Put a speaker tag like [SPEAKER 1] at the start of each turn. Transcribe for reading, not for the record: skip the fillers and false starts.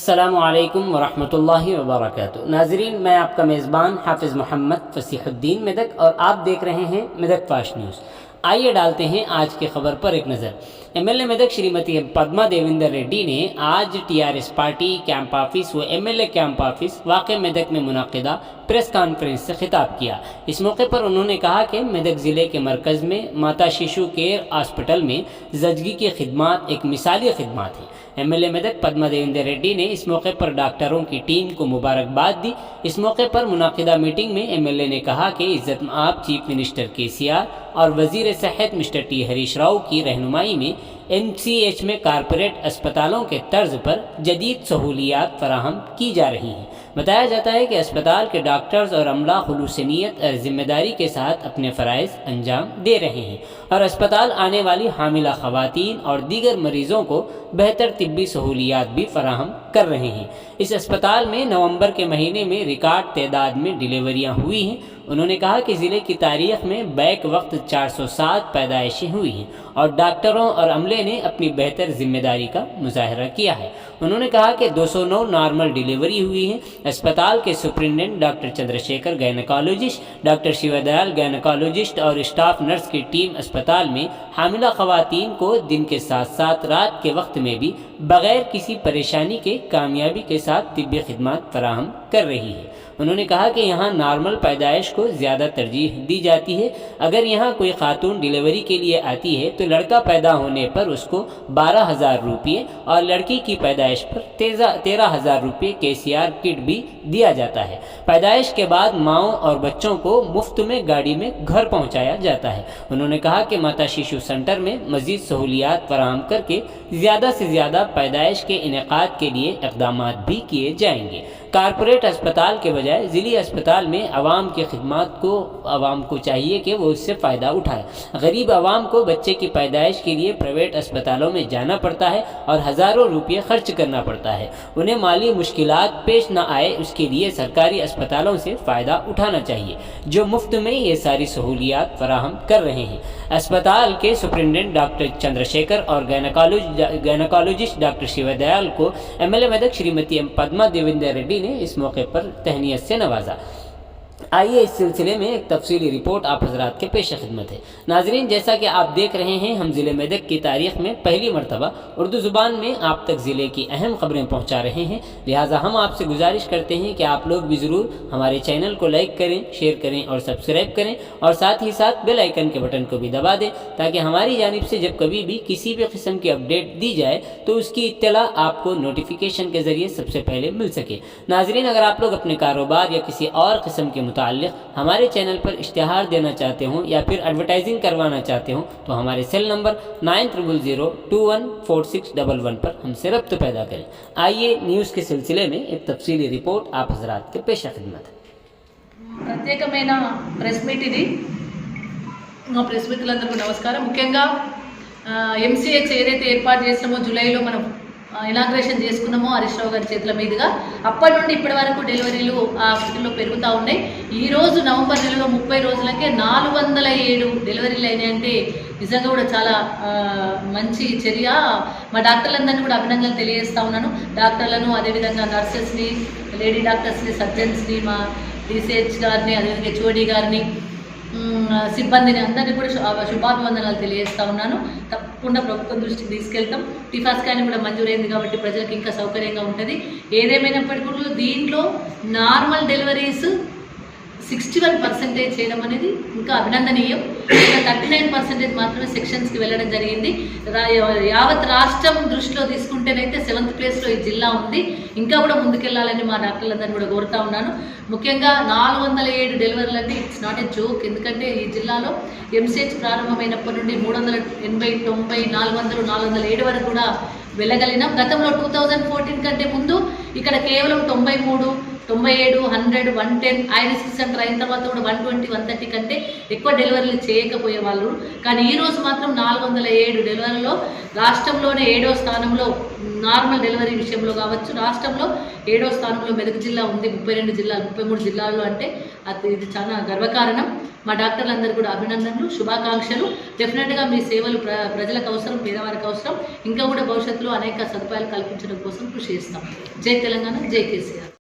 [SPEAKER 1] अस्सलामुअलैकुम वरहमतुल्लाहि वबरकातुहू। नाज़रीन, मैं आपका मेज़बान हाफिज़ मोहम्मद फ़सीहुद्दीन मेदक और आप देख रहे हैं मेदक फास्ट न्यूज़। आइए डालते हैं आज की खबर पर एक नज़र। एमएलए मेदक श्रीमती पद्मा देवेंद्र रेड्डी ने आज टीआरएस पार्टी कैंप ऑफिस व एमएलए कैंप ऑफिस वाक़े मेदक में मुनक़िदा प्रेस कॉन्फ्रेंस से खिताब किया। इस मौके पर उन्होंने कहा कि मेदक ज़िले के मरकज़ में माता शिशु केयर हॉस्पिटल में ज़चगी की खिदमात एक मिसाली खिदमात है। एमएलए मेदक पद्मा देवेंद्र रेड्डी ने इस मौके पर डॉक्टरों की टीम को मुबारकबाद दी। इस मौके पर मुनाकिदा मीटिंग में एमएलए ने कहा कि इज्जत आब चीफ मिनिस्टर केसीआर और वज़ीर सेहत मिस्टर टी हरीश राव की रहनुमाई में एमसीएच में कारपोरेट अस्पतालों के तर्ज पर जदीद सहूलियात फराहम की जा रही हैं। बताया जाता है कि अस्पताल के डॉक्टर्स और अमला खुलूस नीयत और ज़िम्मेदारी के साथ अपने फ़राइज़ अंजाम दे रहे हैं और अस्पताल आने वाली हामिला ख़वातीन और दीगर मरीज़ों को बेहतर तिब्बी सहूलियात भी फराहम कर रहे हैं। इस अस्पताल में नवंबर के महीने में रिकॉर्ड तादाद में डिलीवरियां हुई हैं। उन्होंने कहा कि ज़िले की तारीख़ में बैक वक्त 407 पैदाइशें हुई हैं और डॉक्टरों और अमले ने अपनी बेहतर ज़िम्मेदारी का मुजाहरा किया है। उन्होंने कहा कि 209 नॉर्मल डिलीवरी हुई है। अस्पताल के superintendent doctor Chandrashekhar gynaecologist, doctor Shivdayal gynaecologist और स्टाफ नर्स की टीम अस्पताल में हामिला ख़वातीन को दिन के साथ साथ रात के वक्त में भी बग़ैर किसी परेशानी के कामयाबी के साथ तिब्बी खिदमत फराहम कर रही है। उन्होंने कहा कि यहाँ नॉर्मल पैदाइश को ज़्यादा तरजीह दी जाती है। अगर यहाँ कोई खातून डिलीवरी के लिए आती है तो लड़का पैदा होने पर उसको 12,000 रुपये और लड़की की पैदाइश पर 13,000 रुपये केसीआर किट भी दिया जाता है। पैदाइश के बाद माँओं और बच्चों को मुफ्त में गाड़ी में घर पहुँचाया जाता है। उन्होंने कहा कि माता शिशु सेंटर में मज़ीद सहूलियात फराहम करके ज़्यादा से ज़्यादा पैदाइश के इनेकाद के लिए इक़दाम भी किए जाएंगे। कारपोरेट अस्पताल के बजाय ज़िली अस्पताल में आवाम की खिदमत को आवाम को चाहिए कि वो इससे फ़ायदा उठाए। गरीब आवाम को बच्चे की पैदाइश के लिए प्राइवेट अस्पतालों में जाना पड़ता है और हज़ारों रुपये खर्च करना पड़ता है। उन्हें माली मुश्किलात पेश न आए उसके लिए सरकारी अस्पतालों से फ़ायदा उठाना चाहिए जो मुफ्त में ये सारी सहूलियात फराहम कर रहे हैं। अस्पताल के सुपरिटेंडेंट डॉक्टर चंद्रशेखर और गायनेकोलॉजिस्ट डॉक्टर शिवदयाल को एमएलए मेदक श्रीमती पद्मा देवेंद्र रेड्डी ने इस मौके पर तहनीत से नवाजा। आइए इस सिलसिले में एक तफसीली रिपोर्ट आप हजरात के पेश खिदमत है। नाजरीन, जैसा कि आप देख रहे हैं, हम ज़िले मेदक की तारीख़ में पहली मरतबा उर्दू ज़ुबान में आप तक ज़िले की अहम ख़बरें पहुँचा रहे हैं। लिहाजा हम आपसे गुजारिश करते हैं कि आप लोग भी ज़रूर हमारे चैनल को लाइक करें, शेयर करें और सब्सक्राइब करें और साथ ही साथ बेल आइकन के बटन को भी दबा दें ताकि हमारी जानिब से जब कभी भी किसी भी किस्म की अपडेट दी जाए तो उसकी इत्तला आपको नोटिफिकेशन के ज़रिए सबसे पहले मिल सके। नाजरीन, अगर आप लोग अपने कारोबार या किसी और किस्म के मुताल्लिक़ हमारे चैनल पर इश्तिहार देना चाहते हों या फिर एडवर्टाइजिंग करवाना चाहते हों तो हमारे सेल नंबर 9000214611 पर हमसे रब्त पैदा करें। आइए न्यूज़ के सिलसिले में एक तफसीली रिपोर्ट आप हजरात के पेश खिदमत है।
[SPEAKER 2] ప్రత్యేకమైన ప్రెస్ మీట్ ఇది. మా ప్రెస్ మిత్రులందరికీ నమస్కారం. ముఖ్యంగా ఎంసీహెచ్ ఏదైతే ఏర్పాటు చేసినామో జూలైలో మనం ఇనాగ్రేషన్ చేసుకున్నామో హరీష్ రావు గారి చేతుల మీదుగా అప్పటి నుండి ఇప్పటి వరకు డెలివరీలు ఆ హాస్పిటల్లో పెరుగుతూ ఉన్నాయి. ఈరోజు నవంబర్ నెలలో 30 రోజులకే 407 డెలివరీలు అయినాయంటే నిజంగా కూడా చాలా మంచి చర్య. మా డాక్టర్లందరినీ కూడా అభినందనలు తెలియజేస్తూ ఉన్నాను. డాక్టర్లను, అదేవిధంగా నర్సెస్ని, లేడీ డాక్టర్స్ని, సర్జన్స్ని, మా డిసిహెచ్ గారిని, అదేవిధంగా హెచ్ఓడి గారిని, సిబ్బందిని అందరినీ కూడా శుభాభివందనాలు తెలియజేస్తూ ఉన్నాను. తప్పకుండా ప్రభుత్వం దృష్టికి తీసుకెళ్తాం. టిఫా స్కాన్ కూడా మంజూరైంది కాబట్టి ప్రజలకు ఇంకా సౌకర్యంగా ఉంటుంది. ఏదేమైనప్పటికీ కూడా దీంట్లో నార్మల్ డెలివరీస్ 61% చేయడం అనేది ఇంకా అభినందనీయం. ఇంకా 39% మాత్రమే సెక్షన్స్కి వెళ్ళడం జరిగింది. యావత్ రాష్ట్రం దృష్టిలో తీసుకుంటేనైతే 7th ప్లేస్లో ఈ జిల్లా ఉంది. ఇంకా కూడా ముందుకెళ్లాలని మా డాక్టర్లందరినీ కూడా కోరుతా ఉన్నాను. ముఖ్యంగా 407 డెలివరీలు అంటే ఇట్స్ నాట్ ఏ జోక్. ఎందుకంటే ఈ జిల్లాలో ఎంసీహెచ్ ప్రారంభమైనప్పటి నుండి 380, 90, 400, 407 వరకు కూడా వెళ్ళగలిగినాం. గతంలో 2014 కంటే ముందు ఇక్కడ కేవలం 93, 97, 100, 110 ఐరిస్ సెంటర్ అయిన తర్వాత కూడా 120, 130 కంటే ఎక్కువ డెలివరీలు చేయకపోయేవాళ్ళు. కానీ ఈరోజు మాత్రం 407 డెలివరీలో రాష్ట్రంలోనే 7వ స్థానంలో, నార్మల్ డెలివరీ విషయంలో కావచ్చు రాష్ట్రంలో 7వ స్థానంలో మెదక్ జిల్లా ఉంది. 32 జిల్లాలు, 33 జిల్లాల్లో అంటే అది ఇది చాలా గర్వకారణం. మా డాక్టర్లందరూ కూడా అభినందనలు, శుభాకాంక్షలు. డెఫినెట్గా మీ సేవలు ప్రజలకు అవసరం, పేదవారికి అవసరం. ఇంకా కూడా భవిష్యత్తులో అనేక సదుపాయాలు కల్పించడం కోసం కృషి చేస్తాం. జై తెలంగాణ, జై కేసీఆర్.